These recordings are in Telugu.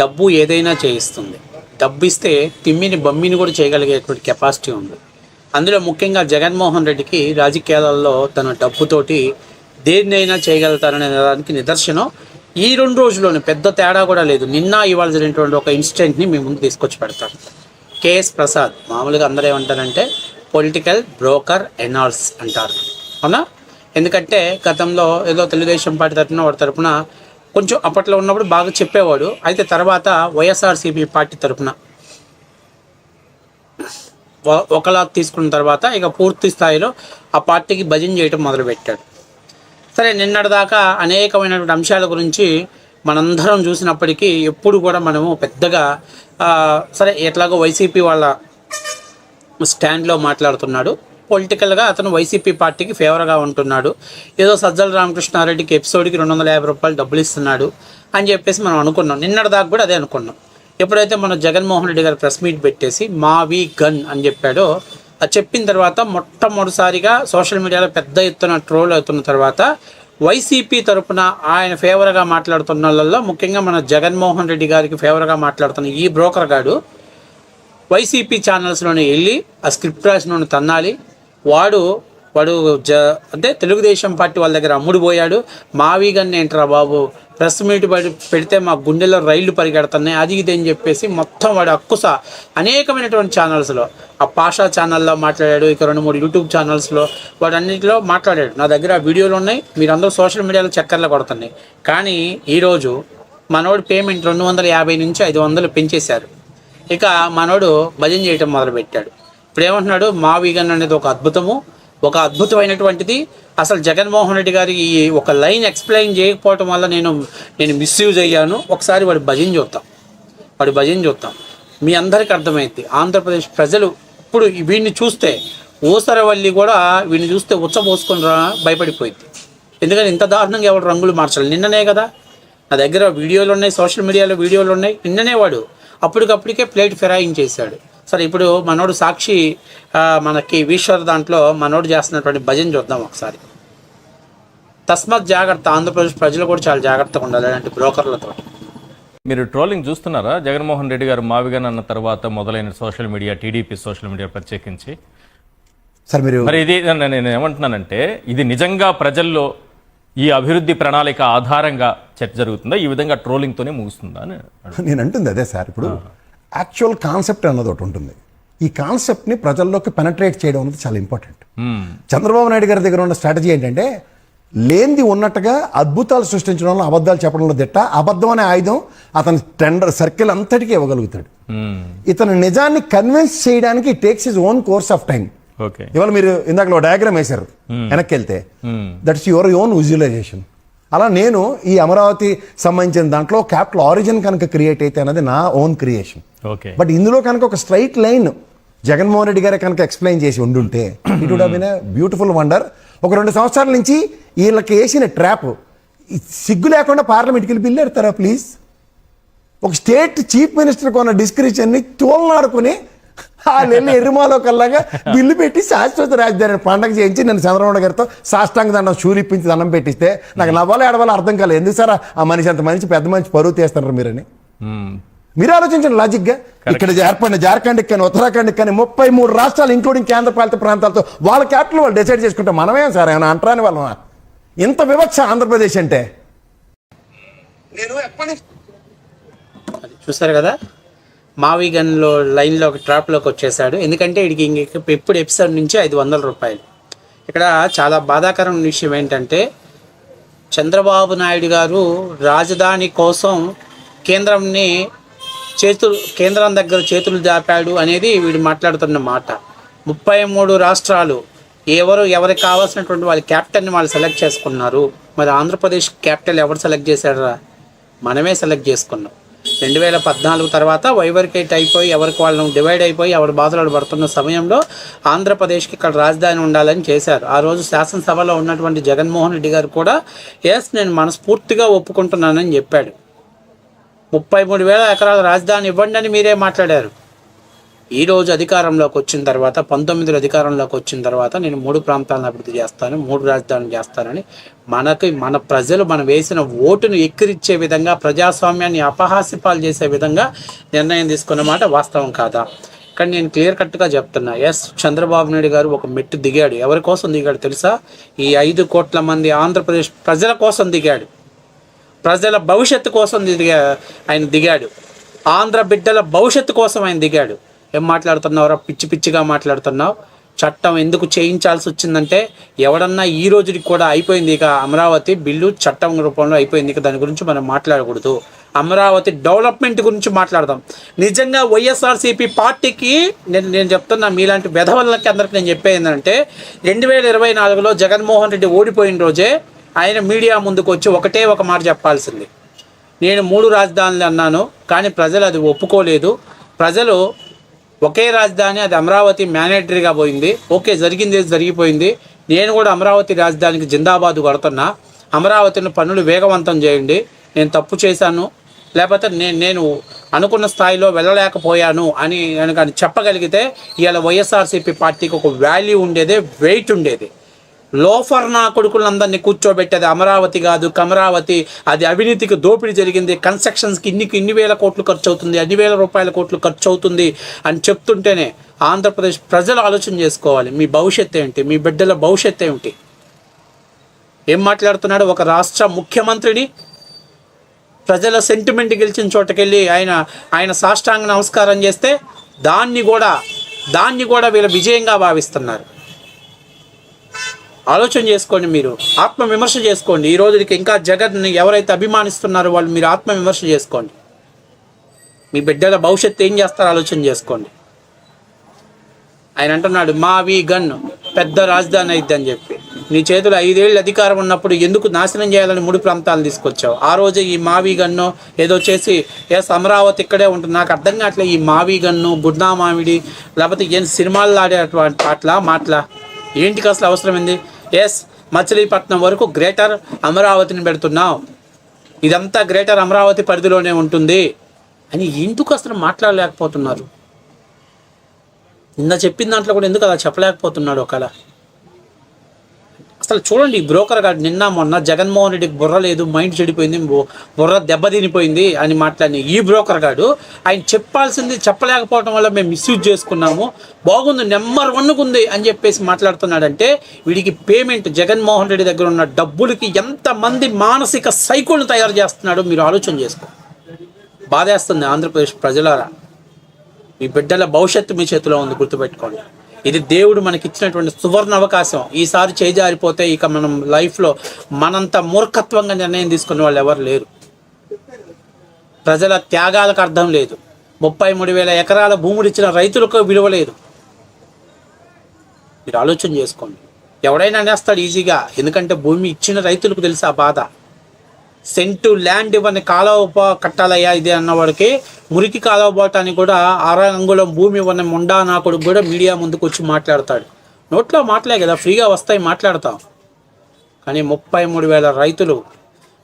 డబ్బు ఏదైనా చేయిస్తుంది. డబ్బు ఇస్తే తిమ్మిని బమ్మిని కూడా చేయగలిగేటువంటి కెపాసిటీ ఉంది. అందులో ముఖ్యంగా జగన్మోహన్ రెడ్డికి రాజకీయాలలో తన డబ్బుతోటి దేన్నైనా చేయగలుగుతారనే దానికి నిదర్శనం ఈ 2 రోజుల్లోనే. పెద్ద తేడా కూడా లేదు. నిన్న ఇవాళ జరిగినటువంటి ఒక ఇన్సిడెంట్ని మీ ముందు తీసుకొచ్చి పెడతాను. కేఎస్ ప్రసాద్, మామూలుగా అందరూ ఏమంటారంటే పొలిటికల్ బ్రోకర్ ఎనాల్స్ అంటారు, అవునా? ఎందుకంటే గతంలో ఏదో తెలుగుదేశం పార్టీ తరఫున కొంచెం అప్పట్లో ఉన్నప్పుడు బాగా చెప్పేవాడు. అయితే తర్వాత వైఎస్ఆర్సీపీ పార్టీ తరఫున ఒకలా తీసుకున్న తర్వాత ఇక పూర్తి స్థాయిలో ఆ పార్టీకి భజన చేయడం మొదలుపెట్టాడు. సరే, నిన్నటిదాకా అనేకమైనటువంటి అంశాల గురించి మనందరం చూసినప్పటికీ ఎప్పుడు కూడా మనము పెద్దగా సరే ఎట్లాగో వైసీపీ వాళ్ళ స్టాండ్లో మాట్లాడుతున్నాడు. పొలిటికల్గా అతను వైసీపీ పార్టీకి ఫేవర్గా ఉంటున్నాడు. ఏదో సజ్జల రామకృష్ణారెడ్డికి ఎపిసోడ్కి 250 రూపాయలు డబ్బులు ఇస్తున్నాడు అని చెప్పేసి మనం అనుకున్నాం. నిన్నటిదాకా కూడా అదే అనుకున్నాం. ఎప్పుడైతే మన జగన్మోహన్ రెడ్డి గారు ప్రెస్ మీట్ పెట్టేసి మావి గన్ అని చెప్పాడో, అది చెప్పిన తర్వాత మొట్టమొదటిసారిగా సోషల్ మీడియాలో పెద్ద ఎత్తున ట్రోల్ అవుతున్న తర్వాత వైసీపీ తరఫున ఆయన ఫేవర్గా మాట్లాడుతున్న వాళ్ళల్లో ముఖ్యంగా మన జగన్మోహన్ రెడ్డి గారికి ఫేవర్గా మాట్లాడుతున్న ఈ బ్రోకర్ గాడు వైసీపీ ఛానల్స్లోనే వెళ్ళి ఆ స్క్రిప్ట్ రాసిన తన్నాలి. వాడు అంటే తెలుగుదేశం పార్టీ వాళ్ళ దగ్గర అమ్ముడుపోయాడు. మావి గన్ ఏంట్రా బాబు, ప్రెస్ మీట్ పెడితే మా గుండెల్లో రైళ్లు పరిగెడుతున్నాయి, అది ఇది అని చెప్పేసి మొత్తం వాడు అక్కుస అనేకమైనటువంటి ఛానల్స్లో, ఆ పాషా ఛానల్లో మాట్లాడాడు. ఇక 2-3 యూట్యూబ్ ఛానల్స్లో వాడు అన్నింటిలో మాట్లాడాడు. నా దగ్గర ఆ వీడియోలు ఉన్నాయి, మీరందరూ సోషల్ మీడియాలో చక్కర్లు కొడుతున్నాయి. కానీ ఈరోజు మనోడు పేమెంట్ 250 నుంచి 500 పెంచేశారు. ఇక మనోడు భజన చేయటం మొదలుపెట్టాడు. ఇప్పుడు ఏమంటున్నాడు, మా వీగన్ అనేది ఒక అద్భుతమైనటువంటిది. అసలు జగన్మోహన్ రెడ్డి గారి ఈ ఒక లైన్ ఎక్స్ప్లెయిన్ చేయకపోవటం వల్ల నేను మిస్యూజ్ అయ్యాను. ఒకసారి వాడి భజన చూద్దాం. మీ అందరికీ అర్థమైంది. ఆంధ్రప్రదేశ్ ప్రజలు ఇప్పుడు వీడిని చూస్తే ఊసరవల్లి కూడా వీడిని చూస్తే ఉచ్చబోసుకొని భయపడిపోయింది. ఎందుకంటే ఇంత దారుణంగా ఎవరు రంగులు మార్చాలి. నిన్ననే కదా నా దగ్గర వీడియోలు ఉన్నాయి, సోషల్ మీడియాలో వీడియోలు ఉన్నాయి. నిన్ననే వాడు అప్పటికప్పటికే ప్లేట్ ఫిరాయించేశాడు. సరే, ఇప్పుడు మనోడు సాక్షి మనకి ఈశ్వర్ దాంట్లో మనోడు చేస్తున్నటువంటి భజన చూద్దాం ఒకసారి. తస్మత్ జాగ్రత్త, ఆంధ్రప్రదేశ్ ప్రజలు కూడా చాలా జాగ్రత్తగా ఉండాలి అలాంటి బ్రోకర్లతో. మీరు ట్రోలింగ్ చూస్తున్నారా? జగన్మోహన్ రెడ్డి గారు మావిగన్ అన్న తర్వాత మొదలైన social media, TDP social media ప్రత్యేకించి సార్ మరి ఇది నేను ఏమంటున్నానంటే, ఇది నిజంగా ప్రజల్లో ఈ అభివృద్ధి ప్రణాళిక ఆధారంగా చర్చ జరుగుతుందా, ఈ విధంగా ట్రోలింగ్తోనే ముగుస్తుందా అని నేను అంటుంది అదే సార్. ఇప్పుడు యాక్చువల్ కాన్సెప్ట్ అన్నది ఒకటి ఉంటుంది. ఈ కాన్సెప్ట్ని ప్రజల్లోకి పెనట్రేట్ చేయడం అనేది చాలా ఇంపార్టెంట్. చంద్రబాబు నాయుడు గారి దగ్గర ఉన్న స్ట్రాటజీ ఏంటంటే, లేనిది ఉన్నట్టుగా అద్భుతాలు సృష్టించడంలో, అబద్ధాలు చెప్పడంలో దిట్ట. అబద్ధం అనే ఆయుధం అతని టెండర్ సర్కిల్ అంతటికీ ఇవ్వగలుగుతాడు. ఇతను నిజాన్ని కన్విన్స్ చేయడానికి it takes his own course of time. ఇవాళ మీరు ఇందాక డయాగ్రామ్ వేశారు వెనక్కి వెళ్తే, దట్స్ యువర్ ఓన్ విజువలైజేషన్. అలా నేను ఈ అమరావతి సంబంధించిన దాంట్లో క్యాపిటల్ ఆరిజిన్ కనుక క్రియేట్ అయితే అన్నది నా ఓన్ క్రియేషన్. బట్ ఇందులో కనుక ఒక స్ట్రైట్ లైన్ జగన్మోహన్ రెడ్డి గారే కనుక ఎక్స్ప్లెయిన్ చేసి ఉండుంటే it would have been a beautiful wonder. ఒక 2 సంవత్సరాల నుంచి వీళ్ళకి వేసిన ట్రాప్, సిగ్గు లేకుండా పార్లమెంట్కి వెళ్ళి బిల్లు ఎడతారా ప్లీజ్? ఒక స్టేట్ చీఫ్ మినిస్టర్ కొన్న డిస్క్రిప్షన్ని తోలనాడుకుని వాళ్ళు వెళ్ళి ఎర్రమాలో కల్లాగా బిల్లు పెట్టి శాశ్వత రాజధాని పండగ చేయించి నేను చంద్రబాబు గారితో సాష్టాంగ దండం చూరిప్పించి దండం పెట్టిస్తే నాకు నవ్వాలో ఏడవాలో అర్థం కాలేదు. ఎందుకు సార్ ఆ మనిషి అంత మంచి పెద్ద మనిషి పరువు తీస్తున్నారు మీరని మీరు ఆలోచించండి లాజిక్గా. ఇక్కడ ఏర్పడిన జార్ఖండ్కి కానీ ఉత్తరాఖండ్కి కానీ 33 రాష్ట్రాలు ఇంక్లూడింగ్ కేంద్రపాలిత ప్రాంతాలతో వాళ్ళ క్యాపిటల్ వాళ్ళు డిసైడ్ చేసుకుంటే మనమేం సార్ ఏమైనా అంటరాని వాళ్ళ ఇంత వివక్ష ఆంధ్రప్రదేశ్ అంటే. నేను చూస్తారు కదా, మావి గన్లో లైన్లో ఒక ట్రాప్లోకి వచ్చేసాడు. ఎందుకంటే వీడికి ఎప్పుడు ఎపిసోడ్ నుంచి 500 రూపాయలు. ఇక్కడ చాలా బాధాకరమైన విషయం ఏంటంటే, చంద్రబాబు నాయుడు గారు రాజధాని కోసం కేంద్రం దగ్గర చేతులు దాపాడు అనేది వీడు మాట్లాడుతున్న మాట. 33 రాష్ట్రాలు ఎవరికి కావాల్సినటువంటి వాళ్ళ క్యాపిటల్ని వాళ్ళు సెలెక్ట్ చేసుకున్నారు. మరి ఆంధ్రప్రదేశ్ క్యాపిటల్ ఎవరు సెలెక్ట్ చేశారా? మనమే సెలెక్ట్ చేసుకున్నాం. 2014 తర్వాత వైవర్కేట్ అయిపోయి ఎవరికి వాళ్ళని డివైడ్ అయిపోయి ఎవరి బాధలు పడుతున్న సమయంలో ఆంధ్రప్రదేశ్కి ఇక్కడ రాజధాని ఉండాలని చేశారు. ఆ రోజు శాసనసభలో ఉన్నటువంటి జగన్మోహన్ రెడ్డి గారు కూడా నేను మనస్ఫూర్తిగా ఒప్పుకుంటున్నానని చెప్పాడు. 33,000 ఎకరాల రాజధాని ఇవ్వండి అని మీరే మాట్లాడారు. ఈరోజు అధికారంలోకి వచ్చిన తర్వాత 19 అధికారంలోకి వచ్చిన తర్వాత నేను 3 ప్రాంతాలను అభివృద్ధి చేస్తాను, 3 రాజధానులు చేస్తానని మన ప్రజలు మనం వేసిన ఓటును ఎక్కిరిచ్చే విధంగా, ప్రజాస్వామ్యాన్ని అపహాస్యపాలు చేసే విధంగా నిర్ణయం తీసుకున్నమాట వాస్తవం కాదా? కానీ నేను క్లియర్ కట్గా చెప్తున్నా, ఎస్, చంద్రబాబు నాయుడు గారు ఒక మెట్టు దిగాడు. ఎవరి కోసం దిగాడు తెలుసా? ఈ 5 కోట్ల మంది ఆంధ్రప్రదేశ్ ప్రజల కోసం దిగాడు. ప్రజల భవిష్యత్తు కోసం ఆయన దిగాడు. ఆంధ్ర బిడ్డల భవిష్యత్తు కోసం ఆయన దిగాడు. ఏం మాట్లాడుతున్నావురా? పిచ్చి పిచ్చిగా మాట్లాడుతున్నావు. చట్టం ఎందుకు చేయించాల్సి వచ్చిందంటే, ఎవడన్నా ఈ రోజుకి కూడా అయిపోయింది, ఇక అమరావతి బిల్లు చట్టం రూపంలో అయిపోయింది, ఇక దాని గురించి మనం మాట్లాడకూడదు. అమరావతి డెవలప్మెంట్ గురించి మాట్లాడదాం. నిజంగా వైఎస్ఆర్సీపీ పార్టీకి నేను చెప్తున్నా, మీలాంటి వెధవలకి అందరికి నేను చెప్పేది ఏంటంటే, 2024లో జగన్మోహన్ రెడ్డి ఓడిపోయిన రోజే ఆయన మీడియా ముందుకు వచ్చి ఒకటే ఒక మాట చెప్పాల్సింది, నేను 3 రాజధానులు అన్నాను, కానీ ప్రజలు అది ఒప్పుకోలేదు. ప్రజలు ఒకే రాజధాని, అది అమరావతి మ్యాండేటరీగా పోయింది. ఓకే, జరిగింది జరిగిపోయింది. నేను కూడా అమరావతి రాజధానికి జిందాబాదు కొడుతున్నా. అమరావతిని పనులు వేగవంతం చేయండి. నేను తప్పు చేశాను, లేకపోతే నేను అనుకున్న స్థాయిలో వెళ్ళలేకపోయాను అని కానీ చెప్పగలిగితే ఇవాళ వైఎస్ఆర్సీపీ పార్టీకి ఒక వాల్యూ ఉండేది, వెయిట్ ఉండేది. లోఫర్ నా కొడుకులందరినీ కూర్చోబెట్టేది అమరావతి కాదు, కమరావతి, అది అవినీతికి దోపిడీ జరిగింది, కన్స్ట్రక్షన్స్కి ఇన్ని వేల కోట్లు ఖర్చు అవుతుంది, అన్ని వేల రూపాయల కోట్లు ఖర్చు అవుతుంది అని చెప్తుంటేనే ఆంధ్రప్రదేశ్ ప్రజలు ఆలోచన చేసుకోవాలి, మీ భవిష్యత్తు ఏంటి, మీ బిడ్డల భవిష్యత్తు ఏమిటి? ఏం మాట్లాడుతున్నాడు? ఒక రాష్ట్ర ముఖ్యమంత్రిని ప్రజల సెంటిమెంట్ గెలిచిన చోటకెళ్ళి ఆయన సాష్టాంగ నమస్కారం చేస్తే దాన్ని కూడా వీళ్ళ విజయంగా భావిస్తున్నారు. ఆలోచన చేసుకోండి, మీరు ఆత్మవిమర్శ చేసుకోండి. ఈ రోజుకి ఇంకా జగన్ని ఎవరైతే అభిమానిస్తున్నారో వాళ్ళు మీరు ఆత్మవిమర్శ చేసుకోండి. మీ బిడ్డల భవిష్యత్తు ఏం చేస్తారో ఆలోచన చేసుకోండి. ఆయన అంటున్నాడు మావి గన్ పెద్ద రాజధాని అయిద్ది అని చెప్పి. నీ చేతిలో 5 ఏళ్ళు అధికారం ఉన్నప్పుడు ఎందుకు నాశనం చేయాలని 3 ప్రాంతాలు తీసుకొచ్చావు? ఆ రోజే ఈ మావి గన్ను ఏదో చేసి ఎస్ అమరావతి ఇక్కడే ఉంటుంది. నాకు అర్థం కావట్లేదు, ఈ మావి గన్ను, గుడ్నా మామిడి, లేకపోతే ఏం సినిమాలు ఆడేటువంటి మాటల ఏంటికి అసలు అవసరమైంది? ఎస్, మచిలీపట్నం వరకు గ్రేటర్ అమరావతిని పెడుతున్నావు, ఇదంతా గ్రేటర్ అమరావతి పరిధిలోనే ఉంటుంది అని ఎందుకు అసలు మాట్లాడలేకపోతున్నారు? నిన్న చెప్పిన దాంట్లో కూడా ఎందుకు అలా చెప్పలేకపోతున్నాడు? ఒకలా అసలు చూడండి, ఈ బ్రోకర్ గారు నిన్న మొన్న జగన్మోహన్ రెడ్డికి బుర్ర లేదు, మైండ్ చెడిపోయింది, బుర్ర దెబ్బతినిపోయింది అని మాట్లాడిన ఈ బ్రోకర్ గారు ఆయన చెప్పాల్సింది చెప్పలేకపోవడం వల్ల మేము మిస్యూజ్ చేసుకున్నాము, బాగుంది, నెంబర్ 1 ఉంది అని చెప్పేసి మాట్లాడుతున్నాడంటే వీడికి పేమెంట్, జగన్మోహన్ రెడ్డి దగ్గర ఉన్న డబ్బులకి ఎంతమంది మానసిక సైకోను తయారు చేస్తున్నాడో మీరు ఆలోచన చేసుకో. బాధేస్తుంది ఆంధ్రప్రదేశ్ ప్రజలారా. మీ బిడ్డల భవిష్యత్తు మీ చేతిలో ఉంది, గుర్తుపెట్టుకోండి. ఇది దేవుడు మనకి ఇచ్చినటువంటి సువర్ణ అవకాశం. ఈసారి చేజారిపోతే ఇక మనం లైఫ్లో మనంత మూర్ఖత్వంగా నిర్ణయం తీసుకునే వాళ్ళు ఎవరు లేరు. ప్రజల త్యాగాలకు అర్థం లేదు. 33,000 ఎకరాల భూములు ఇచ్చిన రైతులకు విలువ లేదు. మీరు ఆలోచన చేసుకోండి. ఎవడైనా అనేస్తాడు ఈజీగా, ఎందుకంటే భూమి ఇచ్చిన రైతులకు తెలుసు ఆ బాధ. సెంటు ల్యాండ్ ఇవ్వని కాలువ కట్టాలయ్యా ఇది అన్నవాడికి మురికి కాలువ పోవటానికి కూడా 6 అంగుళం భూమి ఇవ్వని ముండా నాకుడు కూడా మీడియా ముందుకు వచ్చి మాట్లాడతాడు. నోట్లో మాటలే కదా, ఫ్రీగా వస్తాయి, మాట్లాడతాం. కానీ 33,000 రైతులు,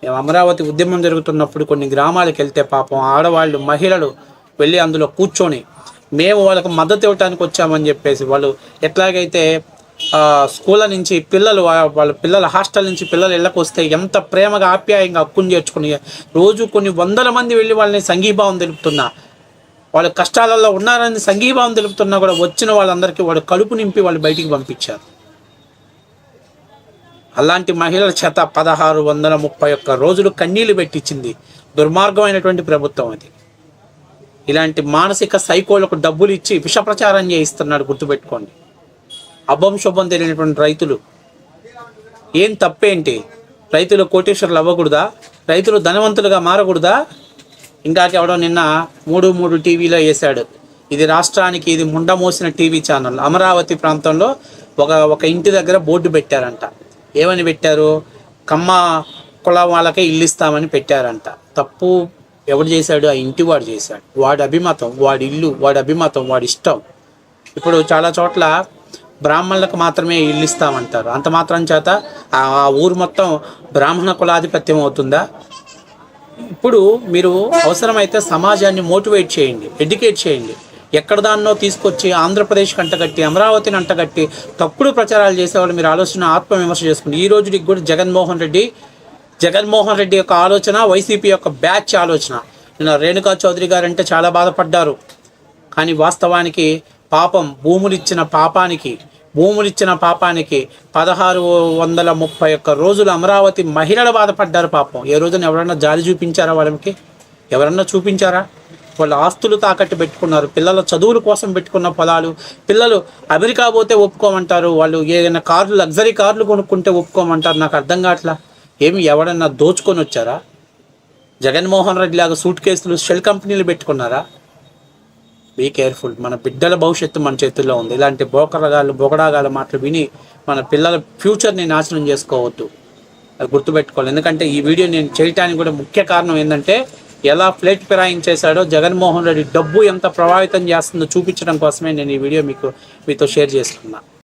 మేము అమరావతి ఉద్యమం జరుగుతున్నప్పుడు కొన్ని గ్రామాలకు వెళ్తే పాపం ఆడవాళ్ళు, మహిళలు వెళ్ళి అందులో కూర్చొని మేము వాళ్ళకు మద్దతు ఇవ్వడానికి వచ్చామని చెప్పేసి వాళ్ళు ఎట్లాగైతే స్కూళ్ళ నుంచి వాళ్ళ పిల్లల హాస్టల్ నుంచి పిల్లలు ఇళ్ళకు వస్తే ఎంత ప్రేమగా ఆప్యాయంగా హక్కుని చేర్చుకుని రోజు కొన్ని 100 మంది వెళ్ళి వాళ్ళని సంఘీభావం తెలుపుతున్నా, వాళ్ళ కష్టాలలో ఉన్నారని సంఘీభావం తెలుపుతున్నా కూడా వచ్చిన వాళ్ళందరికీ వాడు కడుపు నింపి వాళ్ళు బయటికి పంపించారు. అలాంటి మహిళల చేత 1631 రోజులు కన్నీళ్లు పెట్టించింది దుర్మార్గమైనటువంటి ప్రభుత్వం అది. ఇలాంటి మానసిక సైకోలకు డబ్బులు ఇచ్చి విష ప్రచారం చేయిస్తున్నాడు, గుర్తుపెట్టుకోండి. అభం శుభం తెలియనటువంటి రైతులు ఏం తప్పేంటి? రైతులు కోటేశ్వరులు అవ్వకూడదా? రైతులు ధనవంతులుగా మారకూడదా? ఇంకాకెవడో నిన్న 3 టీవీలో వేశాడు, ఇది రాష్ట్రానికి ఇది ముండమోసిన టీవీ ఛానల్. అమరావతి ప్రాంతంలో ఒక ఇంటి దగ్గర బోర్డు పెట్టారంట. ఏమని పెట్టారు? కమ్మ కులం వాళ్ళకే ఇల్లు ఇస్తామని పెట్టారంట. తప్పు ఎవడు చేశాడు? ఆ ఇంటి వాడు చేశాడు. వాడి అభిమతం, వాడి ఇల్లు, వాడి అభిమతం, వాడి ఇష్టం. ఇప్పుడు చాలా చోట్ల బ్రాహ్మణులకు మాత్రమే ఇల్లు ఇస్తామంటారు. అంత మాత్రం చేత ఆ ఊరు మొత్తం బ్రాహ్మణ కులాధిపత్యం అవుతుందా? ఇప్పుడు మీరు అవసరమైతే సమాజాన్ని మోటివేట్ చేయండి, ఎడ్యుకేట్ చేయండి. ఎక్కడ దాన్నో తీసుకొచ్చి ఆంధ్రప్రదేశ్ అంటగట్టి, అమరావతిని అంటగట్టి తప్పుడు ప్రచారాలు చేసేవాళ్ళు మీరు ఆలోచన ఆత్మవిమర్శ చేసుకుని ఈ రోజుకి కూడా జగన్మోహన్ రెడ్డి యొక్క ఆలోచన, వైసీపీ యొక్క బ్యాచ్ ఆలోచన. నిన్న రేణుకా చౌదరి గారు అంటే చాలా బాధపడ్డారు. కానీ వాస్తవానికి పాపం భూములిచ్చిన పాపానికి 1631 రోజులు అమరావతి మహిళలు బాధపడ్డారు పాపం. ఏ రోజున ఎవరన్నా జాలి చూపించారా వాళ్ళకి? ఎవరన్నా చూపించారా? వాళ్ళ ఆస్తులు తాకట్టు పెట్టుకున్నారు, పిల్లల చదువుల కోసం పెట్టుకున్న పొలాలు. పిల్లలు అమెరికా పోతే ఒప్పుకోమంటారు, వాళ్ళు ఏదైనా కార్లు, లగ్జరీ కార్లు కొనుక్కుంటే ఒప్పుకోమంటారు. నాకు అర్థం కావట్లా. ఏమి ఎవడన్నా దోచుకొని వచ్చారా? జగన్మోహన్ రెడ్డి లాగా సూట్ కేసులు, షెల్ కంపెనీలు పెట్టుకున్నారా? Be careful. మన బిడ్డల భవిష్యత్తు మన చేతుల్లో ఉంది. ఇలాంటి బొకడాగాల మాటలు విని మన పిల్లల ఫ్యూచర్ని నాశనం చేసుకోవద్దు, అది గుర్తుపెట్టుకోవాలి. ఎందుకంటే ఈ వీడియో నేను చేయటానికి కూడా ముఖ్య కారణం ఏంటంటే ఎలా ప్లేట్ ఫిరాయించేశాడో, జగన్మోహన్ రెడ్డి డబ్బు ఎంత ప్రభావితం చేస్తుందో చూపించడం కోసమే నేను ఈ వీడియో మీతో షేర్ చేసుకున్నా.